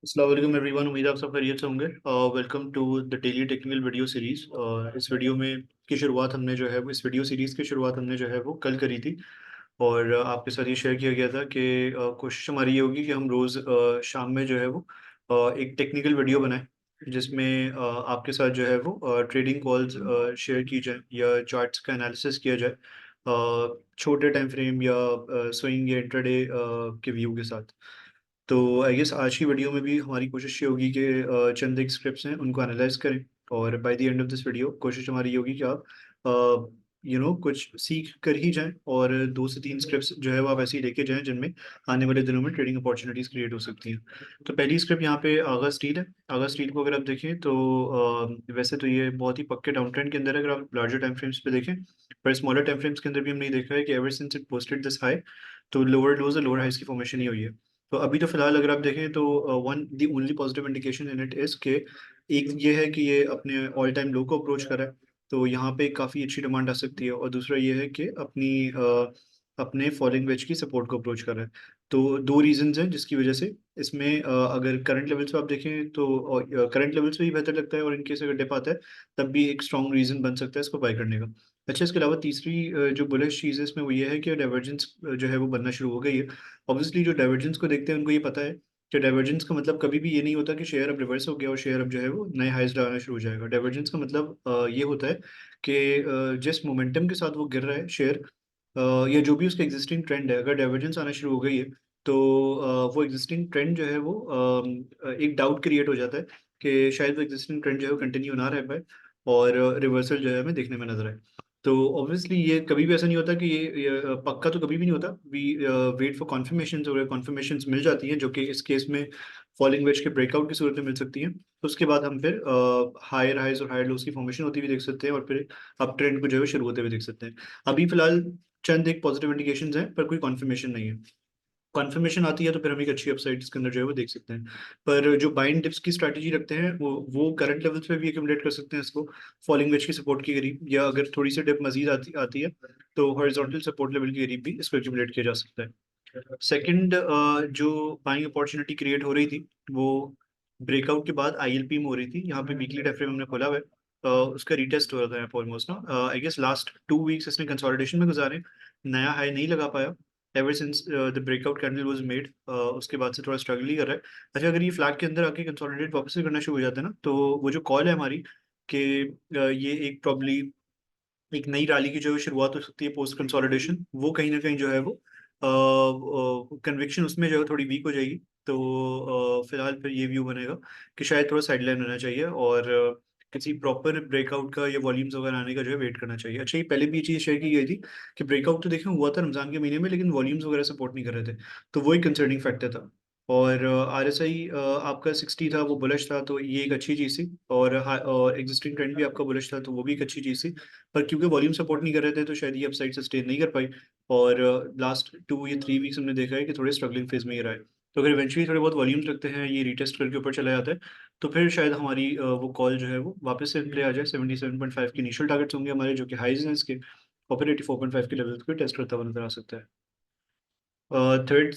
अस्सलाम वालेकुम एवरीवन। उम्मीद है आप सब खैरियत से होंगे। Welcome to the daily technical video series. इस वीडियो में की शुरुआत हमने जो है वो इस वीडियो सीरीज की शुरुआत हमने जो है वो कल करी थी। और आपके साथ ये शेयर किया गया था कि कोशिश हमारी ये होगी कि हम रोज़ शाम में जो है वो एक टेक्निकल वीडियो बनाएं जिसमें आपके साथ जो है वो ट्रेडिंग कॉल्स शेयर की जाए या चार्ट्स का एनालिसिस किया जाए, छोटे टाइम फ्रेम या स्विंग या इंट्राडे के व्यू के साथ। तो आई गेस आज की वीडियो में भी हमारी कोशिश ये होगी कि चंद एक स्क्रिप्ट्स हैं उनको एनालाइज करें। और by the end of this video कोशिश हमारी ये होगी कि आप कुछ सीख कर ही जाएं और दो से तीन स्क्रिप्ट्स जो है वो आप ऐसे ही लेके जाएं जिनमें आने वाले दिनों में ट्रेडिंग अपॉर्चुनिटीज क्रिएट हो सकती हैं। तो पहली स्क्रिप्ट यहाँ पे आगा स्टील है। आगा स्टील को अगर आप देखें तो वैसे तो ये बहुत ही पक्के डाउन ट्रेंड के अंदर है अगर आप लार्जर टाइम फ्रेम्स पे देखें। पर स्मॉलर टाइम फ्रेम्स के अंदर भी हमने ये देखा है कि ever since it posted this high, तो लोअर लोज और लोअर हाइस की फॉर्मेशन ही हुई है। तो अभी तो फिलहाल अगर आप देखें तो one the only positive indication in it is के एक ये है कि ये अपने ऑल टाइम लो को अप्रोच करा है, तो यहाँ पे काफ़ी अच्छी डिमांड आ सकती है। और दूसरा ये है कि अपने फॉलिंग वेज की सपोर्ट को अप्रोच कर रहा है। तो दो रीजंस हैं जिसकी वजह से इसमें अगर करंट लेवल्स पे आप देखें तो करंट लेवल्स पे ही बेहतर लगता है, और इनकेस अगर डिप आता है तब भी एक स्ट्रॉन्ग रीजन बन सकता है इसको बाय करने का। अच्छा, इसके अलावा तीसरी जो बुलिश चीज़ है इसमें वो ये है कि डाइवर्जेंस जो है वो बनना शुरू हो गई है। ऑब्वियसली जो डाइवर्जेंस को देखते हैं उनको ये पता है कि डाइवर्जेंस का मतलब कभी भी ये नहीं होता कि शेयर अब रिवर्स हो गया और शेयर अब जो है वो नए हाइज डालना शुरू हो जाएगा। डाइवर्जेंस का मतलब ये होता है कि जिस मोमेंटम के साथ वो गिर रहा है शेयर, या जो भी उसका एग्जिस्टिंग ट्रेंड है, अगर डाइवर्जेंस आना शुरू हो गई है तो वो एग्जिस्टिंग ट्रेंड जो है वो एक डाउट क्रिएट हो जाता है कि शायद वो एग्जिस्टिंग ट्रेंड जो है वो कंटिन्यू ना रह पाए और रिवर्सल जो है हमें देखने में नजर आए। तो ऑब्वियसली ये कभी भी ऐसा नहीं होता कि ये पक्का तो कभी भी नहीं होता। वी वेट फॉर कॉन्फर्मेशन, और कॉन्फर्मेशन मिल जाती हैं जो कि इस केस में फॉलिंग वेज के ब्रेकआउट की सूरत में मिल सकती हैं। तो उसके बाद हम फिर हायर हाइज और हायर लोज की फॉर्मेशन होती हुई देख सकते हैं और फिर अप ट्रेंड को जो है वो शुरू होते हुए देख सकते हैं। अभी फिलहाल चंद एक पॉजिटिव इंडिकेशंस हैं पर कोई कॉन्फर्मेशन नहीं है। कॉन्फर्मेशन आती है तो फिर हम एक अच्छी अपसाइड इसके अंदर जो है वो देख सकते हैं। पर जो बाइंग डिप्स की स्ट्रैटेजी रखते हैं वो करंट लेवल्स पे भी एक्यूमुलेट कर सकते हैं इसको फॉलिंग वेज की सपोर्ट के करीब, या अगर थोड़ी सी डिप मजीद आती आती है तो हॉरिजॉन्टल सपोर्ट लेवल के करीब भी इसको एक्यूमुलेट किया जा सकता है। सेकंड जो बाइंग अपॉर्चुनिटी क्रिएट हो रही थी वो ब्रेकआउट के बाद आईएलपी में हो रही थी। यहाँ पे वीकली टाइम फ्रेम हमने खोला हुआ है। उसका रिटेस्ट हो रहा था यहाँ पे ऑलमोस्ट ना, आई गेस लास्ट 2 वीक्स इसने कंसोलिडेशन में गुजारे, नया हाई नहीं लगा पाया ever since the breakout candle was made. उसके बाद से थोड़ा स्ट्रगल ही कर रहा है। अच्छा, अगर ये फ्लैग के अंदर आके कंसोलिडेट वापस से करना शुरू हो जाता है ना, तो वो जो कॉल है हमारी कि ये एक प्रॉब्ली एक नई रैली की जो शुरुआत हो सकती है पोस्ट कंसोलिडेशन, वो कहीं ना कहीं जो है वो कन्विक्शन उसमें जो है थोड़ी वीक हो जाएगी। तो फिलहाल फिर ये व्यू बनेगा कि शायद थोड़ा साइडलाइन होना चाहिए और किसी प्रॉपर ब्रेकआउट का या वॉल्यूम्स वगैरह आने का जो है वेट करना चाहिए। अच्छा, ये पहले भी ये चीज़ शेयर की गई थी कि ब्रेकआउट तो देखें हुआ था रमजान के महीने में, लेकिन वॉल्यूम्स वगैरह सपोर्ट नहीं कर रहे थे। तो वो एक कंसर्निंग फैक्टर था। और आरएसआई आपका 60 था, वो बुलिश था, तो ये एक अच्छी चीज़ थी। और एग्जिस्टिंग ट्रेंड भी आपका बुलिश था, तो वो भी एक अच्छी चीज़ थी। पर क्योंकि वॉल्यूम सपोर्ट नहीं कर रहे थे तो शायद ये अपसाइड सस्टेन नहीं कर पाई। और लास्ट 2 या 3 वीक्स हमने देखा है कि थोड़े स्ट्रगलिंग फेज में ही रहा है। तो अगर इवेंचुअली थोड़े बहुत वॉल्यूम्स रखते हैं, ये रीटेस्ट करके ऊपर चला जाता है, तो फिर शायद हमारी वो कॉल जो है वो वापस से प्ले आ जाए। 77.5 के इनिशियल टारगेट्स होंगे हमारे जो कि हाइज हैं इसके, और फिर 84.5 के लेवल को टेस्ट करता हुआ नजर आ सकता है। थर्ड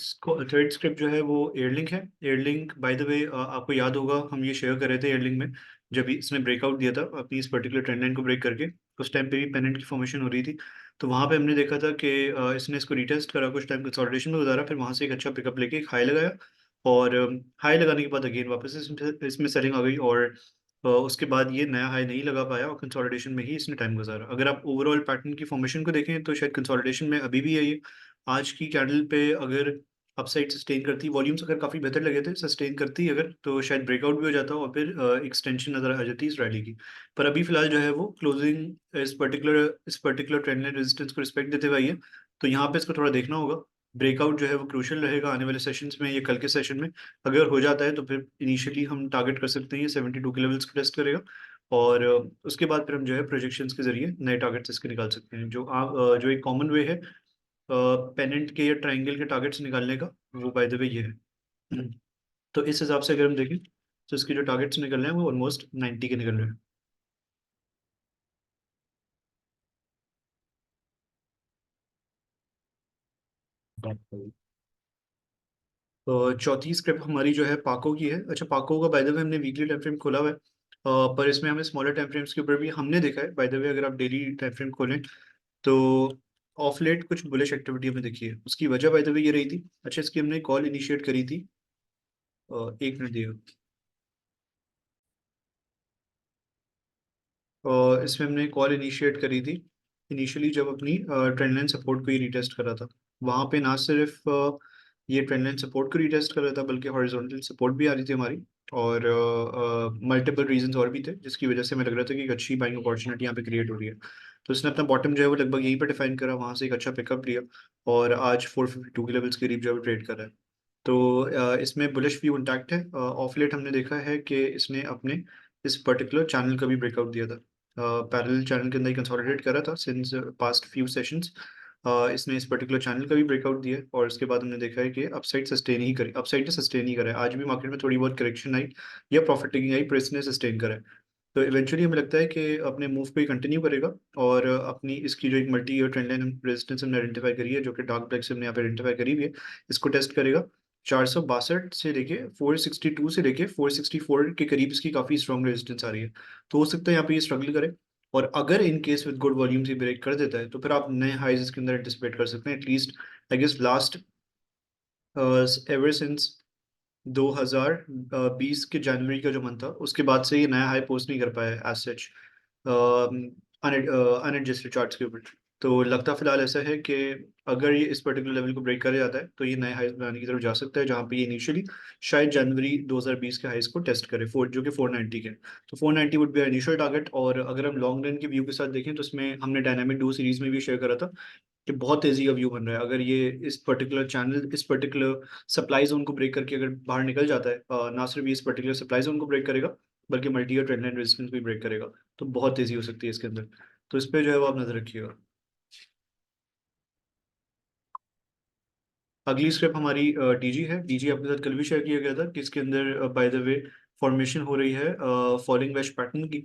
थर्ड स्क्रिप्ट जो है वो एयरलिंक है। एयरलिंक बाय द वे आपको याद होगा हम ये शेयर कर रहे थे एयरलिंक में, जब इसने ब्रेकआउट दिया था अपनी इस पर्टिकुलर ट्रेंड लाइन को ब्रेक करके, उस टाइम पे भी पेनेंट की फॉर्मेशन हो रही थी। तो वहाँ पे हमने देखा था कि इसने इसको रिटेस्ट करा, कुछ टाइम कंसोलिडेशन में गुजारा, फिर वहाँ से एक अच्छा पिकअप लेके एक हाई लगाया। और हाई लगाने के बाद अगेन वापस इसमें सेलिंग आ गई, और उसके बाद ये नया हाई नहीं लगा पाया और कंसोलिडेशन में ही इसने टाइम गुजारा। अगर आप ओवरऑल पैटर्न की फॉर्मेशन को देखें तो शायद कंसोलिडेशन में अभी भी है ये। आज की कैंडल पे अगर अपसाइड सस्टेन करती, वॉल्यूम्स अगर काफ़ी बेहतर लगे थे, सस्टेन करती अगर, तो शायद ब्रेकआउट भी हो जाता और फिर एक्सटेंशन नजर आ जाती इस रैली की। पर अभी फिलहाल जो है वो क्लोजिंग इस पर्टिकुलर ट्रेंड लाइन रेजिस्टेंस को रिस्पेक्ट देते हुए आई है। तो यहाँ पे इसको थोड़ा देखना होगा। ब्रेकआउट जो है वो क्रूशियल रहेगा आने वाले सेशंस में या कल के सेशन में। अगर हो जाता है तो फिर इनिशियली हम टारगेट कर सकते हैं ये 72 के लेवल्स को टेस्ट करेगा। और उसके बाद फिर हम जो है प्रोजेक्शंस के जरिए नए टारगेट्स इसके निकाल सकते हैं। जो एक कॉमन वे है पेनेंट के या ट्रायंगल के टारगेट्स निकालने का, वो बाय द वे ये है। तो इस हिसाब से अगर हम देखें तो इसके जो टारगेट्स निकल रहे हैं वो ऑलमोस्ट 90 के निकल रहे हैं। चौथी स्क्रिप्ट हमारी जो है पाको की है। अच्छा, पाको का बाय द वे हमने वीकली टाइम फ्रेम खोला हुआ है, पर इसमें हमें स्मॉलर टाइम फ्रेम्स के ऊपर भी हमने देखा है बाय द वे, अगर आप डेली टाइम फ्रेम खोलें तो ऑफ लेट कुछ बुलिश एक्टिविटी हमें दिखी है। उसकी वजह बाय द वे ये रही थी। अच्छा, इसकी हमने कॉल इनिशिएट करी थी, एक मिनट दिएगा। और इसमें हमने कॉल इनिशिएट करी थी इनिशियली जब अपनी ट्रेंड लाइन सपोर्ट को ही रीटेस्ट करा था। वहाँ पे ना सिर्फ ये ट्रेंड लाइन सपोर्ट को रीटेस्ट कर रहा था, बल्कि हॉरिजॉन्टल सपोर्ट भी आ रही थी हमारी, और मल्टीपल रीजंस और भी थे जिसकी वजह से हमें लग रहा था कि एक अच्छी बाइंग अपॉर्चुनिटी यहाँ पे क्रिएट हो रही है। तो इसने अपना बॉटम जो है वो लगभग यहीं पर डिफाइन करा, वहाँ से एक अच्छा पिकअप लिया और आज 452 के लेवल्स के करीब जो है ट्रेड कर रहा है। तो इसमें बुलिश व्यू इंटैक्ट है। ऑफ लेट हमने देखा है कि इसने अपने इस पर्टिकुलर चैनल का भी ब्रेकआउट दिया था, पैरेलल चैनल के अंदर ही कंसोलिडेट करा था सिंस पास्ट फ्यू सेशंस। इसने इस पर्टिकुलर चैनल का भी ब्रेकआउट दिया है और उसके बाद हमने देखा है कि अपसाइड सस्टेन ही करे, अपसाइड ने सस्टेन ही करा है। आज भी मार्केट में थोड़ी बहुत करेक्शन आई या प्रॉफिट टेकिंग आई, पर इसने सस्टेन करा है। तो इवेंचुअली हमें लगता है कि अपने मूव को ही कंटिन्यू करेगा और अपनी इसकी जो एक multi year trend line resistance हमने आइडेंटिफाई करी है, जो कि डार्क ब्लैक से हमने यहाँ पे आइडेंटिफाई करी हुई है, इसको टेस्ट करेगा। 462 से लेके 462 से लेके 464 के करीब इसकी काफी स्ट्रॉन्ग रेजिस्टेंस आ रही है। तो हो सकता है यहाँ पे ये स्ट्रगल करे, और अगर in case with good volumes ये ब्रेक कर देता है तो फिर आप नए हाइज इसके अंदर एंटिसिपेट कर सकते हैं। At least I guess last ever since 2020 के जनवरी का जो मंथ था उसके बाद से ये नया हाई पोस्ट नहीं कर पाया है एज सच, अनएडजस्टेड चार्ट्स के ऊपर। तो लगता फिलहाल ऐसा है कि अगर ये इस पर्टिकुलर लेवल को ब्रेक कर जाता है तो ये नए हाइस बनाने की तरफ जा सकता है, जहाँ पे ये इनिशियली शायद जनवरी 2020 के हाइस को टेस्ट करे, जो कि 490 के। तो 490 वुड बी इनिशियल टारगेट। और अगर हम लॉन्ग रन के व्यू के साथ देखें तो इसमें हमने डायनामिक डू सीरीज में भी शेयर करा था कि बहुत तेजी का व्यू बन रहा है। अगर ये इस पर्टिकुलर चैनल, इस पर्टिकुलर सप्लाई जोन को ब्रेक करके अगर बाहर निकल जाता है, ना सिर्फ ये इस पर्टिकुलर सप्लाई जोन को ब्रेक करेगा बल्कि multi year trend line resistance भी ब्रेक करेगा, तो बहुत तेजी हो सकती है इसके अंदर। तो इस पे जो है वो आप नजर रखिएगा। अगली स्टेप हमारी डीजी है। डीजी आपके साथ कल भी शेयर किया गया था कि इसके अंदर बाय द वे फॉर्मेशन हो रही है फॉलिंग वेज पैटर्न की।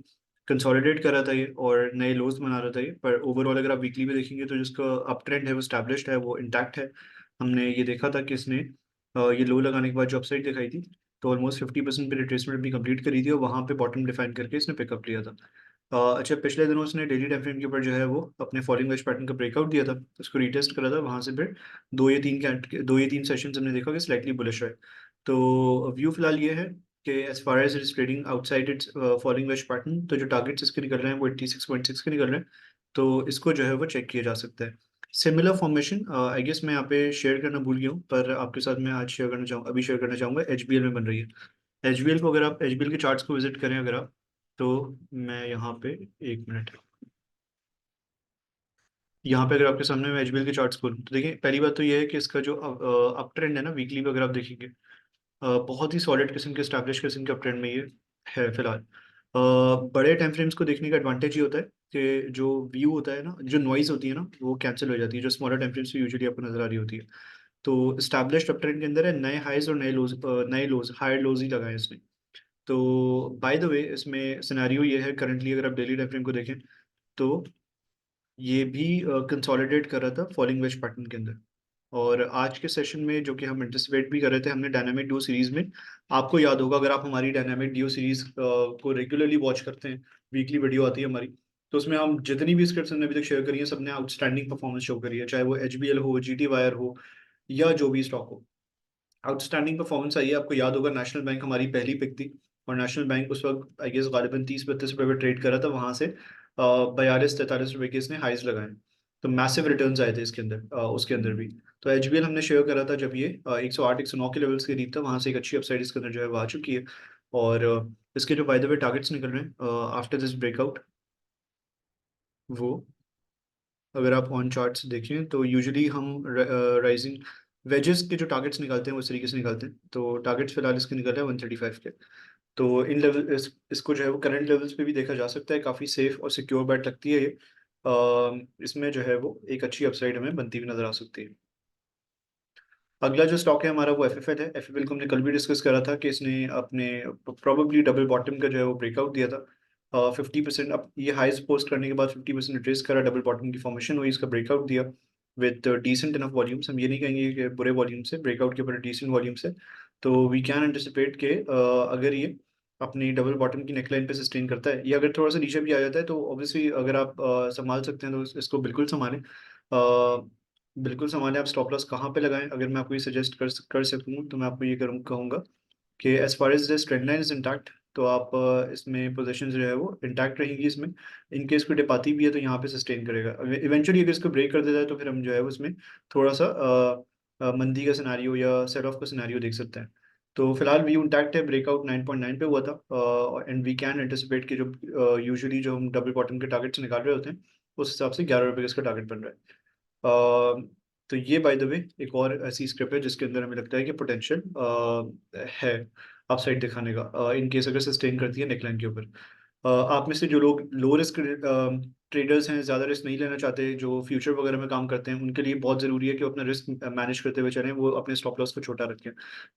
कंसोलिडेट कर रहा था ये और नए लोज बना रहा था ये, पर ओवरऑल अगर आप वीकली में देखेंगे तो जिसका अप ट्रेंड है वो स्टैब्लिश्ड है, वो इंटैक्ट है। हमने ये देखा था कि इसने ये लो लगाने के बाद जो अपसाइड दिखाई थी, तो ऑलमोस्ट 50% पे रिट्रेसमेंट भी कंप्लीट करी थी और वहाँ पे बॉटम डिफाइन करके इसने पिकअप लिया था। अच्छा, पिछले दिनों उसने डेली टाइम फ्रेम के ऊपर जो है वो अपने फॉलिंग वेज पैटर्न का ब्रेकआउट दिया था, उसको रीटेस्ट करा था, वहां से फिर दो या तीन सेशन हमने देखा कि स्लाइटली बुलिश है। तो व्यू फिलहाल ये है कि as far as it is trading outside it's falling wedge pattern, तो जो टारगेट्स इसके निकल रहे हैं वो 86.6 के निकल रहे हैं। तो इसको जो है वो चेक किया जा सकता है। सिमिलर फॉर्मेशन आई गेस मैं यहाँ पे शेयर करना भूल गया हूँ, पर आपके साथ मैं आज शेयर करना चाहूँ अभी शेयर करना चाहूंगा, एचबीएल में बन रही है। एचबीएल को, अगर आप एचबीएल के चार्ट्स को विजिट करें अगर आप, तो मैं यहाँ पे, एक मिनट, यहाँ पे अगर आपके सामने मैं एचबीएल के चार्ट्स खोलूँ तो देखिए, पहली बात तो ये है कि इसका जो अप ट्रेंड है ना वीकली पे अगर आप देखेंगे, बहुत ही सॉलिड किस्म के स्टैब्लिश किस्म के अप ट्रेंड में ये है फिलहाल। बड़े टाइम फ्रेम्स को देखने का एडवांटेज ये होता है कि जो व्यू होता है ना, जो नॉइज होती है ना, वो कैंसिल हो जाती है जो स्मॉलर टाइम फ्रेम्स में यूजुअली आपको नजर आ रही होती है। तो स्टैब्लिश्ड अप ट्रेंड के अंदर है, नए हाइज और नए लोज, हायर लोज ही लगाए इसने। तो बाय द वे इसमें सिनेरियो ये है करंटली, अगर आप डेली टाइम फ्रेम को देखें तो ये भी कंसोलिडेट कर रहा था फॉलिंग वेज पैटर्न के अंदर। और आज के सेशन में जो कि हम एंटिसिपेट भी कर रहे थे, हमने डायनामिक डीओ सीरीज में, आपको याद होगा अगर आप हमारी डायनामिक डीओ सीरीज को रेगुलरली वॉच करते हैं, वीकली वीडियो आती है हमारी, तो उसमें हम जितनी भी स्क्रिप्ट्स हमने अभी तक शेयर करी है सबने आउटस्टैंडिंग परफॉर्मेंस शो करी है, चाहे वो एचबीएल हो, जीटी वायर हो, या जो भी स्टॉक हो। आउटस्टैंडिंग परफॉर्मेंस आई है। आपको याद होगा नेशनल बैंक हमारी पहली पिक थी, और नेशनल बैंक उस वक्त आई गेस गालिबन 30-32 रुपए पे ट्रेड करा था, वहां से 42-43 रुपए के इसने हाइज लगाए। तो मैसिव रिटर्न्स आए थे इसके अंदर, उसके अंदर भी। तो एचबीएल हमने शेयर करा था जब ये 108-109 के लेवल्स के करीब था, वहां से एक अच्छी अपसाइड इसके अंदर जो है वो आ चुकी है। और इसके जो बाय द वे टारगेट्स निकल रहे हैं आफ्टर दिस ब्रेकआउट, वो अगर आप ऑन चार्ट्स देखें तो यूजुअली हम राइजिंग वेजेस के जो टारगेट्स निकालते हैं वो इस तरीके से निकालते हैं। तो टारगेट्स फिलहाल इसके निकल रहे हैं 135 के। तो इन लेवल इसको जो है वो करंट लेवल्स पे भी देखा जा सकता है, काफ़ी सेफ और सिक्योर बैट लगती है ये। इसमें जो है वो एक अच्छी अपसाइड हमें बनती हुई नजर आ सकती है। अगला जो स्टॉक है हमारा वो एफएफएल है। एफएफएल को हमने कल भी डिस्कस करा था कि इसने अपने प्रोबेबली डबल बॉटम का जो है वो ब्रेकआउट दिया था 50%। अब ये हाइस्ट पोस्ट करने के बाद 50% रिट्रेस करा, डबल बॉटम की फॉर्मेशन हुई, इसका ब्रेकआउट दिया। विद डिसेंट इनफ वॉल्यूम्स, हम ये नहीं कहेंगे कि बुरे वॉल्यूम से, ब्रेकआउट के ऊपर डिसेंट वॉल्यूम से, तो वी कैन एंटिसिपेट के अगर ये अपनी डबल बॉटम की नेकलाइन पे सस्टेन करता है, ये अगर थोड़ा सा नीचे भी आ जाता है तो ऑब्वियसली अगर आप संभाल सकते हैं तो इसको बिल्कुल संभालें। बिल्कुल संभालें। आप स्टॉप लॉस कहाँ पे लगाएं, अगर मैं आपको ये सजेस्ट कर सकूँ तो मैं आपको ये कहूँगा कि as far as this trend line is intact, तो आप इसमें पोजीशन जो है वो इंटैक्ट रहेगी इसमें। इन केस कोई डिप आती भी है तो यहाँ पे सस्टेन करेगा। इवेंचुअली अगर इसको ब्रेक कर देता है तो फिर हम जो है वो इसमें थोड़ा सा मंदी का सिनारियो या सेल ऑफ का सिनारियो देख सकते हैं। तो फिलहाल व्यू इंटैक्ट है, ब्रेकआउट 9.9 पे हुआ था एंड वी कैन एंटिसिपेट कि जो यूजुअली जो हम डबल बॉटम के टारगेट्स निकाल रहे होते हैं उस हिसाब से 11 रुपये का इसका टारगेट बन रहा है। तो ये बाय द वे एक और ऐसी स्क्रिप्ट है जिसके अंदर हमें लगता है कि पोटेंशियल है अपसाइड दिखाने का, इन केस अगर सस्टेन करती है नेकलाइन के ऊपर। आप में से जो लोग लो रिस्क ट्रेडर्स हैं, ज़्यादा रिस्क नहीं लेना चाहते, जो फ्यूचर वगैरह में काम करते हैं, उनके लिए बहुत ज़रूरी है कि वो अपना रिस्क मैनेज करते हुए चलें, वो अपने स्टॉप लॉस को छोटा रखें।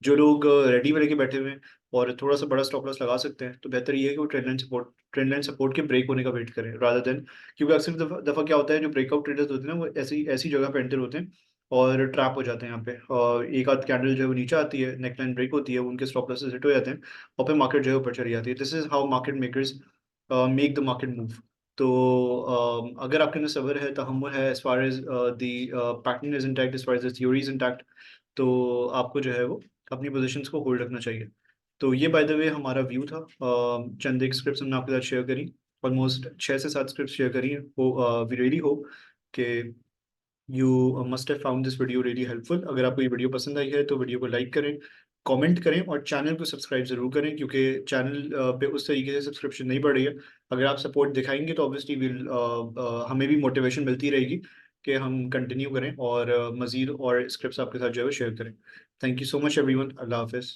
जो लोग रेडी में लेके बैठे हुए हैं और थोड़ा सा बड़ा स्टॉप लॉस लगा सकते हैं, तो बेहतर ये है कि वो ट्रेंड लाइन सपोर्ट के ब्रेक होने का वेट करें रादर देन, क्योंकि अक्सर दफ़ा क्या होता है, जो ब्रेकआउट ट्रेडर्स होते हैं ना वो ऐसी ऐसी जगह पे एंटर होते हैं और ट्रैप हो जाते हैं यहाँ पे, और एक आध कैंडल जो है वो नीचे आती है, नेकलाइन ब्रेक होती है, उनके स्टॉप लॉसेस हिट हो जाते हैं और फिर मार्केट जो है ऊपर चली जाती है। This is how market makers make the market move. तो अगर आपके अंदर सब्र है, तहम्मुल है, as far as the pattern is intact, as far as the theory is intact, तो आपको जो है वो अपनी पोजीशंस को होल्ड रखना चाहिए। तो ये बाय द वे हमारा व्यू था। चंद एक स्क्रिप्ट्स हमने आपके साथ शेयर करी, ऑलमोस्ट 6 से 7 स्क्रिप्ट शेयर करी हैं। वी रियली होप कि you must have found this video really helpful. अगर आपको ये वीडियो पसंद आई है तो वीडियो को लाइक करें, कमेंट करें और चैनल को सब्सक्राइब जरूर करें, क्योंकि चैनल पे उस तरीके से सब्सक्रिप्शन नहीं बढ़ रही है। अगर आप सपोर्ट दिखाएंगे तो ऑब्वियसली विल हमें भी मोटिवेशन मिलती रहेगी कि हम कंटिन्यू करें और मज़ीद और स्क्रिप्ट्स आपके साथ जो है शेयर करें। Thank you so much everyone. अल्लाह हाफिज़।